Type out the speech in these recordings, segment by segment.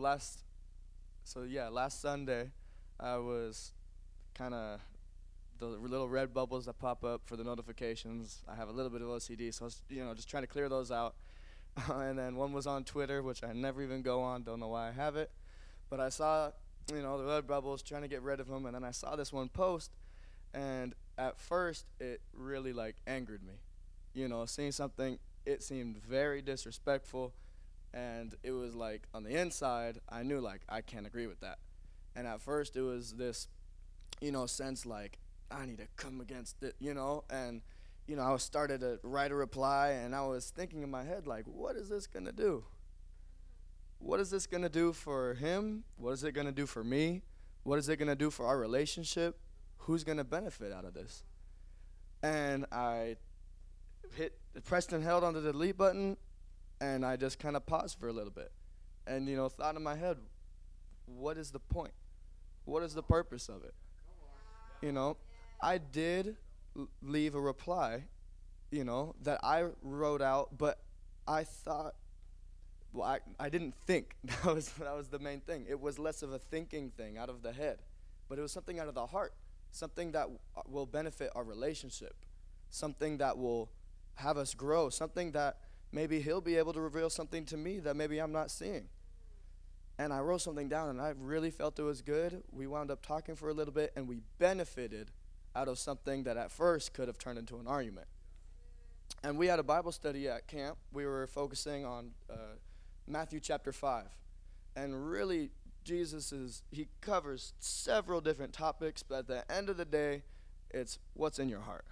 last Sunday, I was kind of the little red bubbles that pop up for the notifications. I have a little bit of OCD, so I was, just trying to clear those out. And then one was on Twitter, which I never even go on. Don't know why I have it, but I saw, the red bubbles, trying to get rid of them, and then I saw this one post, and at first it really angered me. Seeing something, it seemed very disrespectful, and it was on the inside, I knew I can't agree with that. And at first it was this, sense I need to come against it, and I was started to write a reply, and I was thinking in my head what is this gonna do? What is this gonna do for him? What is it gonna do for me? What is it gonna do for our relationship? Who's gonna benefit out of this? And I pressed and held on the delete button, and I just kind of paused for a little bit, and thought in my head, what is the point? What is the purpose of it? I did leave a reply, that I wrote out, but I thought, I didn't think. That was the main thing. It was less of a thinking thing out of the head, but it was something out of the heart, something that will benefit our relationship, something that will have us grow, something that maybe he'll be able to reveal something to me that maybe I'm not seeing. And I wrote something down, and I really felt it was good. We wound up talking for a little bit, and we benefited out of something that at first could have turned into an argument. And we had a Bible study at camp. We were focusing on Matthew chapter 5. And really, he covers several different topics, but at the end of the day, it's what's in your heart.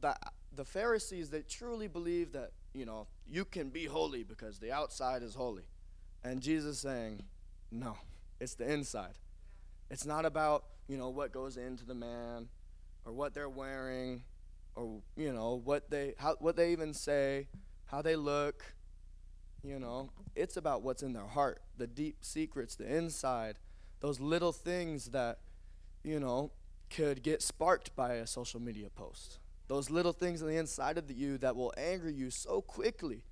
That the Pharisees, they truly believe that, you can be holy because the outside is holy. And Jesus saying, no, it's the inside. It's not about, what goes into the man or what they're wearing or, what they even say, how they look. It's about what's in their heart, the deep secrets, the inside, those little things that, could get sparked by a social media post. Those little things on the inside of you that will anger you so quickly.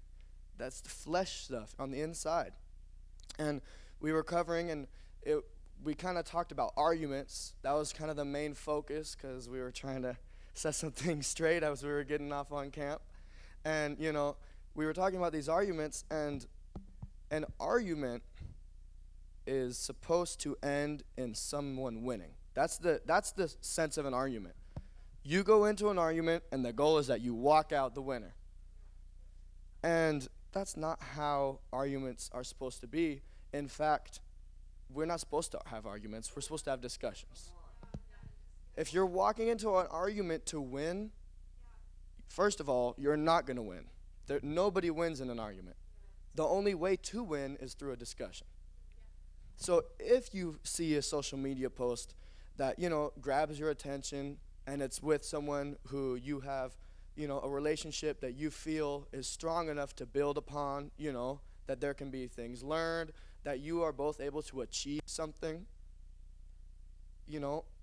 That's the flesh stuff on the inside. And we were covering, and we kind of talked about arguments. That was kind of the main focus because we were trying to set some things straight as we were getting off on camp. And, we were talking about these arguments, and an argument is supposed to end in someone winning. That's the sense of an argument. You go into an argument, and the goal is that you walk out the winner. And that's not how arguments are supposed to be. In fact, we're not supposed to have arguments. We're supposed to have discussions. If you're walking into an argument to win, first of all, you're not going to win. Nobody wins in an argument. The only way to win is through a discussion. So if you see a social media post that, grabs your attention, and it's with someone who you have, a relationship that you feel is strong enough to build upon, that there can be things learned, that you are both able to achieve something,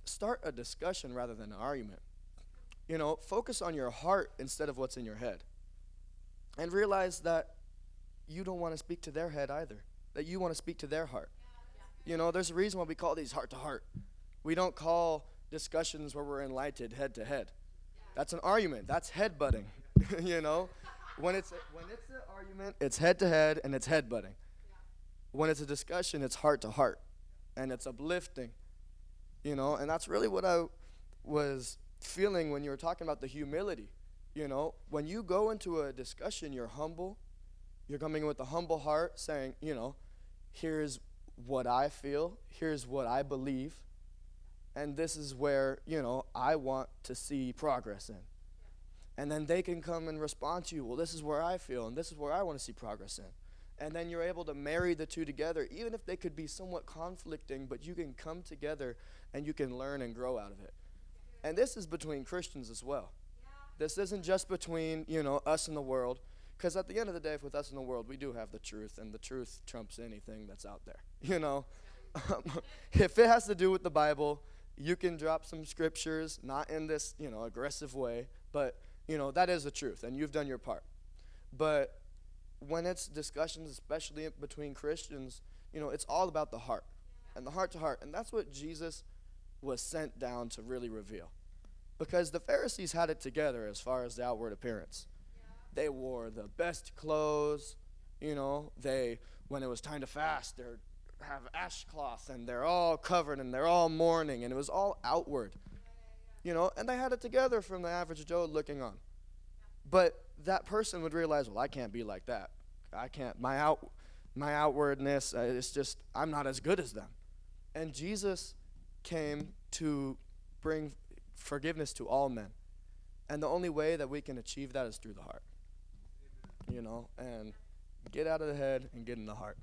start a discussion rather than an argument. Focus on your heart instead of what's in your head. And realize that you don't want to speak to their head either, that you want to speak to their heart. There's a reason why we call these heart to heart. We don't call discussions where we're enlightened head to head. That's an argument. That's head butting. When it's an argument, it's head to head and it's head butting. When it's a discussion, it's heart to heart, and it's uplifting. And that's really what I was feeling when you were talking about the humility. When you go into a discussion, you're humble. You're coming with a humble heart, saying, here's what I feel, here's what I believe, and this is where, I want to see progress in. And then they can come and respond to you, well, this is where I feel, and this is where I want to see progress in. And then you're able to marry the two together, even if they could be somewhat conflicting, but you can come together and you can learn and grow out of it. And this is between Christians as well. This isn't just between, us and the world, because at the end of the day, with us and the world, we do have the truth, and the truth trumps anything that's out there, If it has to do with the Bible, you can drop some scriptures, not in this, aggressive way, but, that is the truth, and you've done your part. But when it's discussions, especially between Christians, it's all about the heart and the heart to heart. And that's what Jesus was sent down to really reveal. Because the Pharisees had it together as far as the outward appearance. They wore the best clothes, when it was time to fast, they have ashcloth and they're all covered and they're all mourning, and it was all outward, and they had it together from the average Joe looking on. But that person would realize, well, I can't be like that. I can't, my outwardness, it's just, I'm not as good as them. And Jesus came to bring forgiveness to all men. And the only way that we can achieve that is through the heart. And get out of the head and get in the heart.